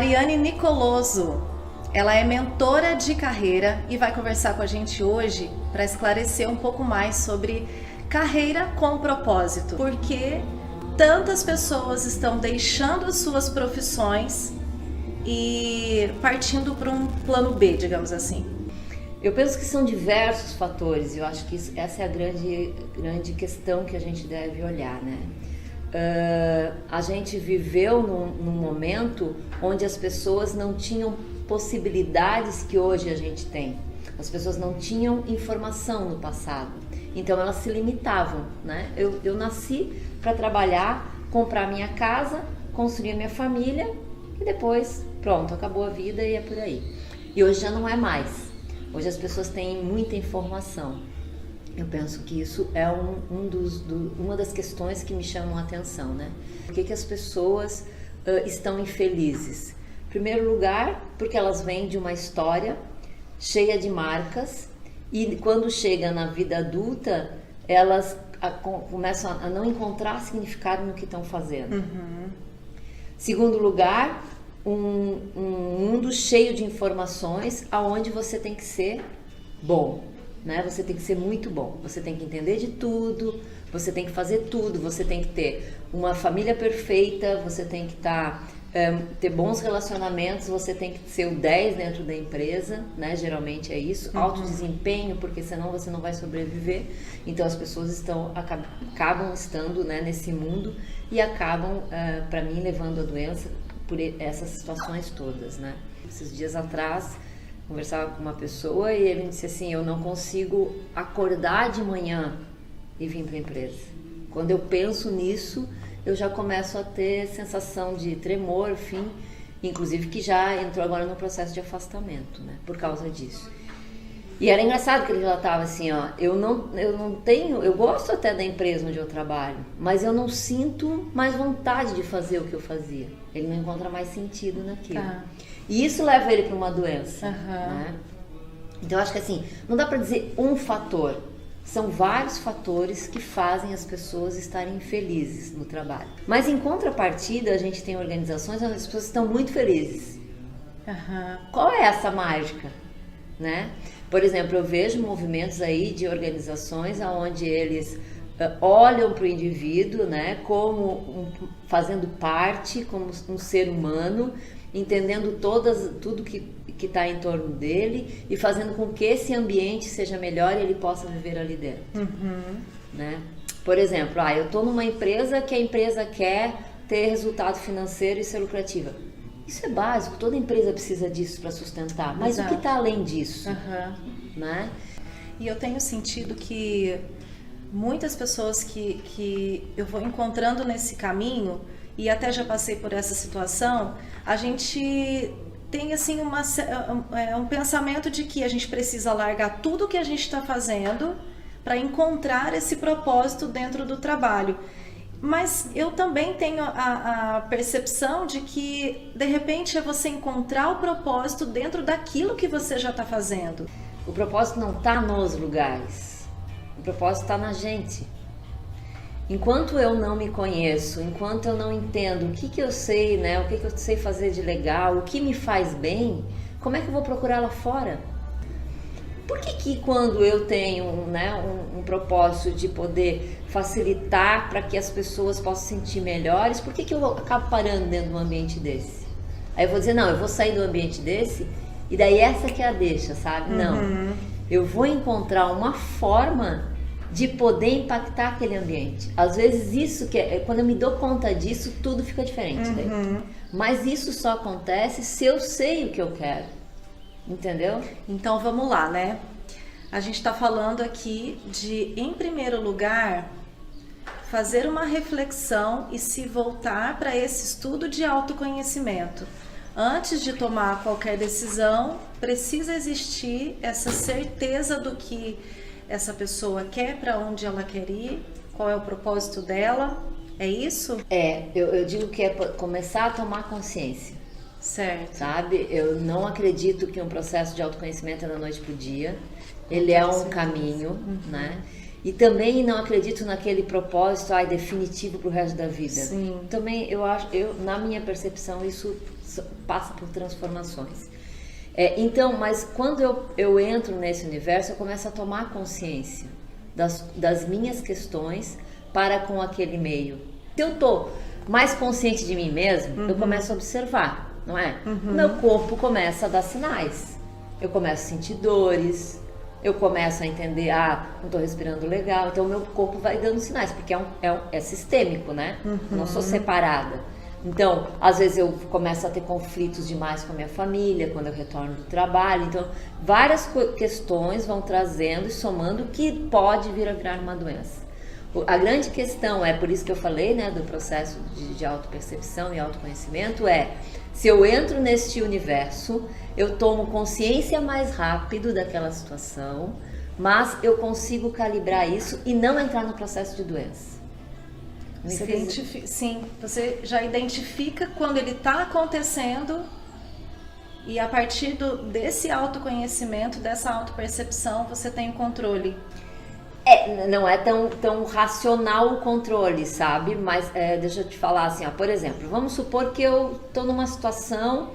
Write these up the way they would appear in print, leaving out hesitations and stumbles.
Mariane Nicoloso, ela é mentora de carreira e vai conversar com a gente hoje para esclarecer um pouco mais sobre carreira com propósito. Por que tantas pessoas estão deixando as suas profissões e partindo para um plano B, digamos assim? Eu penso que são diversos fatores, eu acho que essa é a grande questão que a gente deve olhar, né? A gente viveu num momento onde as pessoas não tinham possibilidades que hoje a gente tem. As pessoas não tinham informação no passado, então elas se limitavam, né? Eu nasci para trabalhar, comprar minha casa, construir minha família e depois, pronto, acabou a vida e é por aí. E hoje já não é mais. Hoje as pessoas têm muita informação. Eu penso que isso é uma das questões que me chamam a atenção, né? Por que as pessoas estão infelizes? Em primeiro lugar, porque elas vêm de uma história cheia de marcas e quando chega na vida adulta, elas começam a não encontrar significado no que estão fazendo. Uhum. Segundo lugar, um mundo cheio de informações aonde você tem que ser bom, né? Você tem que ser muito bom, você tem que entender de tudo, você tem que fazer tudo, você tem que ter uma família perfeita, você tem que ter bons relacionamentos, você tem que ser o 10 dentro da empresa, né? Geralmente é isso, alto desempenho, porque senão você não vai sobreviver. Então as pessoas acabam estando, né, nesse mundo e acabam, para mim, levando a doença por essas situações todas, né? Esses dias atrás, conversava com uma pessoa e ele me disse assim, eu não consigo acordar de manhã e vir para a empresa. Quando eu penso nisso, eu já começo a ter sensação de tremor, enfim, inclusive que já entrou agora no processo de afastamento, né? Por causa disso. E era engraçado que ele já estava assim, ó, eu gosto até da empresa onde eu trabalho, mas eu não sinto mais vontade de fazer o que eu fazia. Ele não encontra mais sentido naquilo. Tá. E isso leva ele para uma doença, né? Então eu acho que assim, não dá para dizer um fator. São vários fatores que fazem as pessoas estarem infelizes no trabalho. Mas em contrapartida, a gente tem organizações onde as pessoas estão muito felizes. Qual é essa mágica, né? Por exemplo, eu vejo movimentos aí de organizações onde eles olham para o indivíduo, né, como fazendo parte, como um ser humano, entendendo tudo que está em torno dele e fazendo com que esse ambiente seja melhor e ele possa viver ali dentro. Né? Por exemplo, eu estou numa empresa que a empresa quer ter resultado financeiro e ser lucrativa. Isso é básico, toda empresa precisa disso para sustentar, mas o que está além disso? Né? E eu tenho sentido que muitas pessoas que eu vou encontrando nesse caminho, e até já passei por essa situação, a gente tem assim um pensamento de que a gente precisa largar tudo o que a gente está fazendo para encontrar esse propósito dentro do trabalho. Mas eu também tenho a percepção de que, de repente, é você encontrar o propósito dentro daquilo que você já está fazendo. O propósito não está nos lugares, o propósito está na gente. Enquanto eu não me conheço, enquanto eu não entendo o que eu sei, né, o que eu sei fazer de legal, o que me faz bem, como é que eu vou procurar lá fora? Por que quando eu tenho, né, um propósito de poder facilitar para que as pessoas possam se sentir melhores, por que eu acabo parando dentro de um ambiente desse? Aí eu vou dizer, não, eu vou sair do ambiente desse e daí essa que é a deixa, sabe? Não, eu vou encontrar uma forma de poder impactar aquele ambiente. Às vezes isso quando eu me dou conta disso, tudo fica diferente. Daí. Mas isso só acontece se eu sei o que eu quero. Entendeu? Então vamos lá, né? A gente está falando aqui de, em primeiro lugar, fazer uma reflexão e se voltar para esse estudo de autoconhecimento. Antes de tomar qualquer decisão, precisa existir essa certeza do que essa pessoa quer, para onde ela quer ir, qual é o propósito dela. É isso? Eu digo que é começar a tomar consciência. Certo. Sabe? Eu não acredito que um processo de autoconhecimento é da noite pro dia. Ele é um caminho, né? E também não acredito naquele propósito definitivo pro resto da vida. Sim. Também eu acho, na minha percepção, isso passa por transformações. Então, mas quando eu entro nesse universo, eu começo a tomar consciência das minhas questões para com aquele meio. Se eu tô mais consciente de mim mesmo, eu começo a observar, não é? O meu corpo começa a dar sinais. Eu começo a sentir dores, eu começo a entender, não estou respirando legal, então o meu corpo vai dando sinais, porque é sistêmico, né? Não sou separada. Então, às vezes eu começo a ter conflitos demais com a minha família, quando eu retorno do trabalho. Então, várias questões vão trazendo e somando que pode vir a virar uma doença. A grande questão por isso que eu falei, né, do processo de autopercepção e autoconhecimento, se eu entro neste universo, eu tomo consciência mais rápido daquela situação, mas eu consigo calibrar isso e não entrar no processo de doença. Sim, você já identifica quando ele está acontecendo e a partir desse autoconhecimento, dessa autopercepção, você tem o controle. Não é tão racional o controle, sabe? Mas deixa eu te falar assim, por exemplo, vamos supor que eu estou numa situação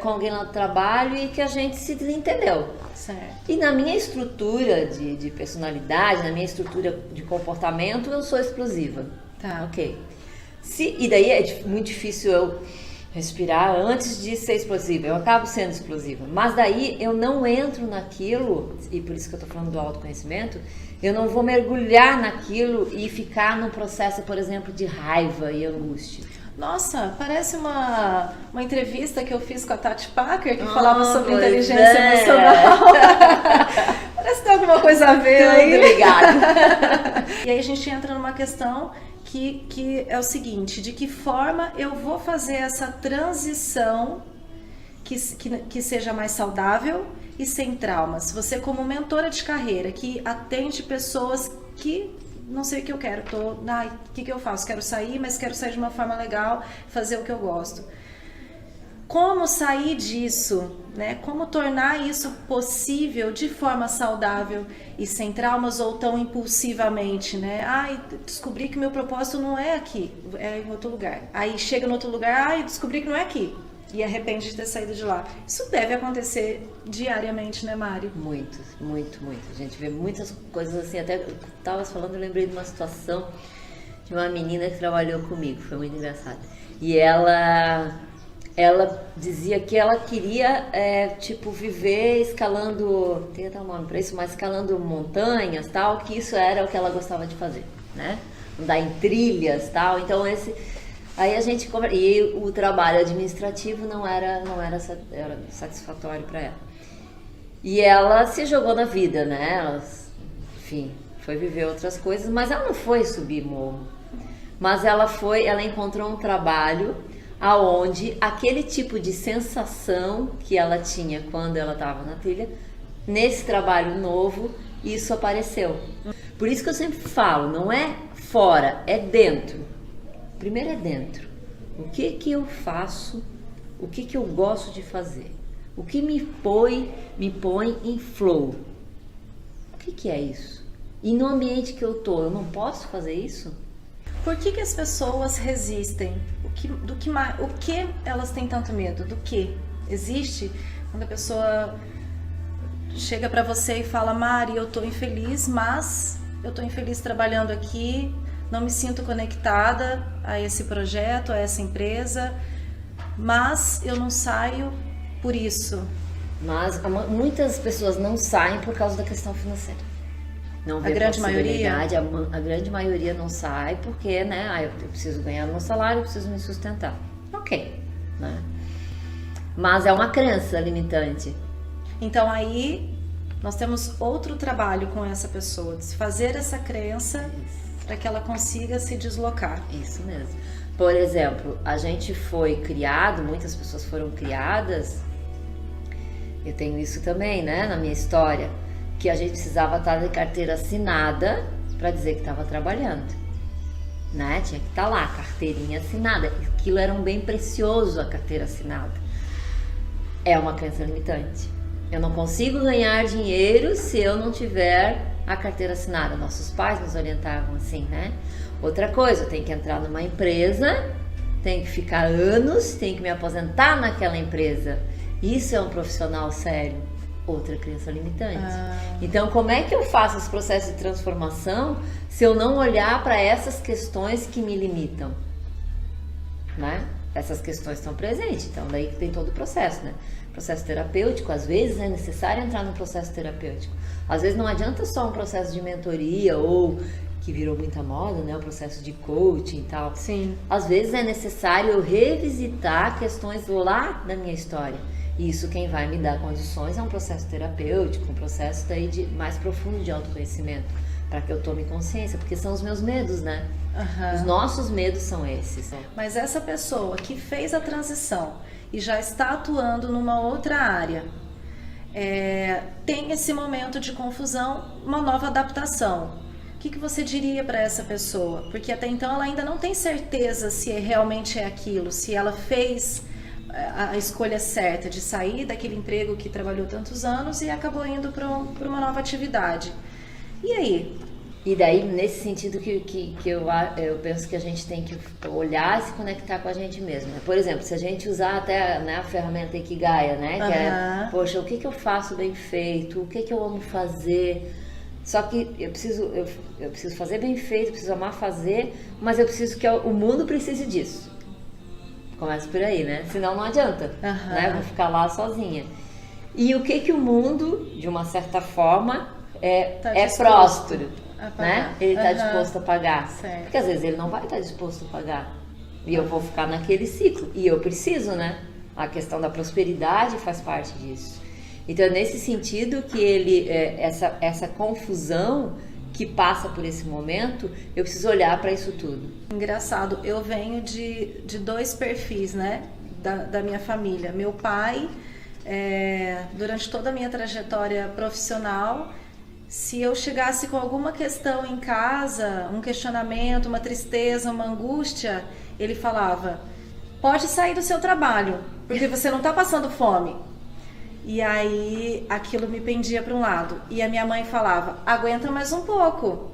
com alguém lá do trabalho e que a gente se desentendeu. Certo. E na minha estrutura de personalidade, na minha estrutura de comportamento, eu sou explosiva. Tá. Ok. E daí é muito difícil eu respirar antes de ser explosiva. Eu acabo sendo explosiva. Mas daí eu não entro naquilo, e por isso que eu tô falando do autoconhecimento, eu não vou mergulhar naquilo e ficar no processo, por exemplo, de raiva e angústia. Nossa, parece uma entrevista que eu fiz com a Tati Packer, que falava sobre inteligência emocional. Parece que tem alguma coisa a ver aí. Obrigada. E aí a gente entra numa questão que é o seguinte, de que forma eu vou fazer essa transição que seja mais saudável e sem traumas. Você como mentora de carreira, que atende pessoas que não sei o que eu quero, o que eu faço? Quero sair, mas quero sair de uma forma legal, fazer o que eu gosto. Como sair disso, né? Como tornar isso possível de forma saudável e sem traumas ou tão impulsivamente, né? Descobri que meu propósito não é aqui, é em outro lugar. Aí chega no outro lugar, descobri que não é aqui. E arrepende de ter saído de lá. Isso deve acontecer diariamente, né, Mari? Muito, muito, muito. A gente vê muitas coisas assim. Até eu estava falando, eu lembrei de uma situação de uma menina que trabalhou comigo. Foi muito engraçado. E ela dizia que ela queria, viver escalando... Tem até um nome para isso, mas escalando montanhas, tal. Que isso era o que ela gostava de fazer, né? Andar em trilhas, tal. Então, aí a gente e o trabalho administrativo não era satisfatório para ela. E ela se jogou na vida, né? Ela, enfim, foi viver outras coisas, mas ela não foi subir morro. Mas ela encontrou um trabalho aonde aquele tipo de sensação que ela tinha quando ela estava na trilha, nesse trabalho novo, isso apareceu. Por isso que eu sempre falo, não é fora, é dentro. Primeiro é dentro. O que eu faço? O que eu gosto de fazer? O que me põe em flow? O que é isso? E no ambiente que eu tô, eu não posso fazer isso? Por que as pessoas resistem? O que elas têm tanto medo? Do que? Existe? Quando a pessoa chega para você e fala, Mari, eu tô infeliz, mas eu tô infeliz trabalhando aqui, não me sinto conectada a esse projeto, a essa empresa, mas eu não saio por isso. Mas muitas pessoas não saem por causa da questão financeira. Não vê a grande maioria? A grande maioria não sai porque, né, eu preciso ganhar meu salário, eu preciso me sustentar. Ok, né? Mas é uma crença limitante. Então aí nós temos outro trabalho com essa pessoa, de fazer essa crença para que ela consiga se deslocar. Isso mesmo. Por exemplo, a gente foi criado, muitas pessoas foram criadas, eu tenho isso também, né, na minha história, que a gente precisava estar de carteira assinada para dizer que estava trabalhando, né? Tinha que estar lá, carteirinha assinada. Aquilo era um bem precioso, a carteira assinada. É uma crença limitante. Eu não consigo ganhar dinheiro se eu não tiver a carteira assinada. Nossos pais nos orientavam assim, né? Outra coisa, eu tenho que entrar numa empresa tenho que ficar anos, tenho que me aposentar naquela empresa. Isso é um profissional sério. Outra crença limitante. Então, como é que eu faço esse processo de transformação se eu não olhar para essas questões que me limitam? Né? Essas questões estão presentes, então daí que tem todo o processo, né? Processo terapêutico, às vezes é necessário entrar no processo terapêutico. Às vezes não adianta só um processo de mentoria ou que virou muita moda, né? O processo de coaching e tal. Sim. Às vezes é necessário eu revisitar questões lá da minha história. E isso quem vai me dar condições é um processo terapêutico, um processo daí mais profundo de autoconhecimento, para que eu tome consciência, porque são os meus medos, né? Os nossos medos são esses. Mas essa pessoa que fez a transição e já está atuando numa outra área, tem esse momento de confusão, uma nova adaptação. O que você diria para essa pessoa? Porque até então ela ainda não tem certeza se realmente é aquilo, se ela fez a escolha certa de sair daquele emprego que trabalhou tantos anos e acabou indo para uma nova atividade. E aí? E daí, nesse sentido que eu penso que a gente tem que olhar e se conectar com a gente mesmo. Por exemplo, se a gente usar até, né, a ferramenta Ikigai, né? Que é, poxa, o que eu faço bem feito? O que eu amo fazer? Só que eu preciso fazer bem feito, preciso amar fazer, mas eu preciso que o mundo precise disso. Começa por aí, né? Senão não adianta, né? Vou ficar lá sozinha. E o que o mundo, de uma certa forma, é próspero, né? Ele está disposto a pagar. Certo. Porque às vezes ele não vai estar disposto a pagar. E eu vou ficar naquele ciclo. E eu preciso, né? A questão da prosperidade faz parte disso. Então é nesse sentido que essa confusão que passa por esse momento, eu preciso olhar para isso tudo. Engraçado, eu venho de dois perfis, né, da minha família. Meu pai, durante toda a minha trajetória profissional, se eu chegasse com alguma questão em casa, um questionamento, uma tristeza, uma angústia, ele falava, pode sair do seu trabalho, porque você não está passando fome. E aí aquilo me pendia para um lado. E a minha mãe falava, aguenta mais um pouco.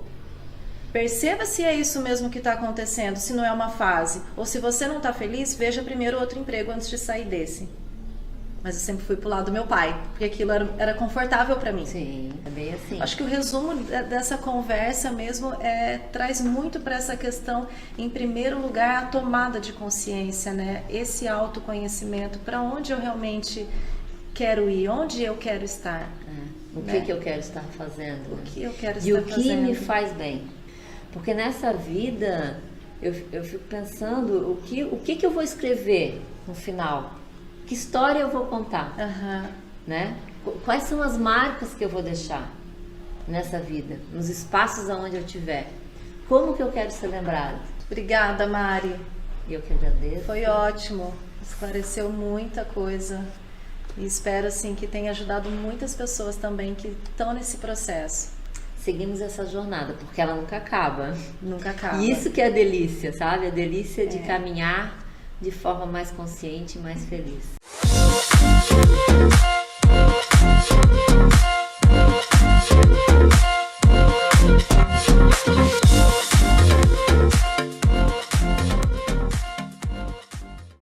Perceba se é isso mesmo que está acontecendo, se não é uma fase. Ou se você não está feliz, veja primeiro outro emprego antes de sair desse. Mas eu sempre fui pro lado do meu pai, porque aquilo era confortável para mim. Sim, é bem assim. Acho que o resumo dessa conversa mesmo traz muito para essa questão, em primeiro lugar, a tomada de consciência, né? Esse autoconhecimento, para onde eu realmente quero ir, onde eu quero estar. O que eu quero estar fazendo. O que eu quero estar fazendo. fazendo. E o que me faz bem. Porque nessa vida, eu fico pensando, o que eu vou escrever no final? Que história eu vou contar? Né? Quais são as marcas que eu vou deixar nessa vida? Nos espaços aonde eu estiver? Como que eu quero ser lembrada? Obrigada, Mari. Eu que agradeço. Foi ótimo. Esclareceu muita coisa. E espero, assim, que tenha ajudado muitas pessoas também que estão nesse processo. Seguimos essa jornada, porque ela nunca acaba. Nunca acaba. E isso que é a delícia, sabe? A delícia de caminhar de forma mais consciente e mais feliz.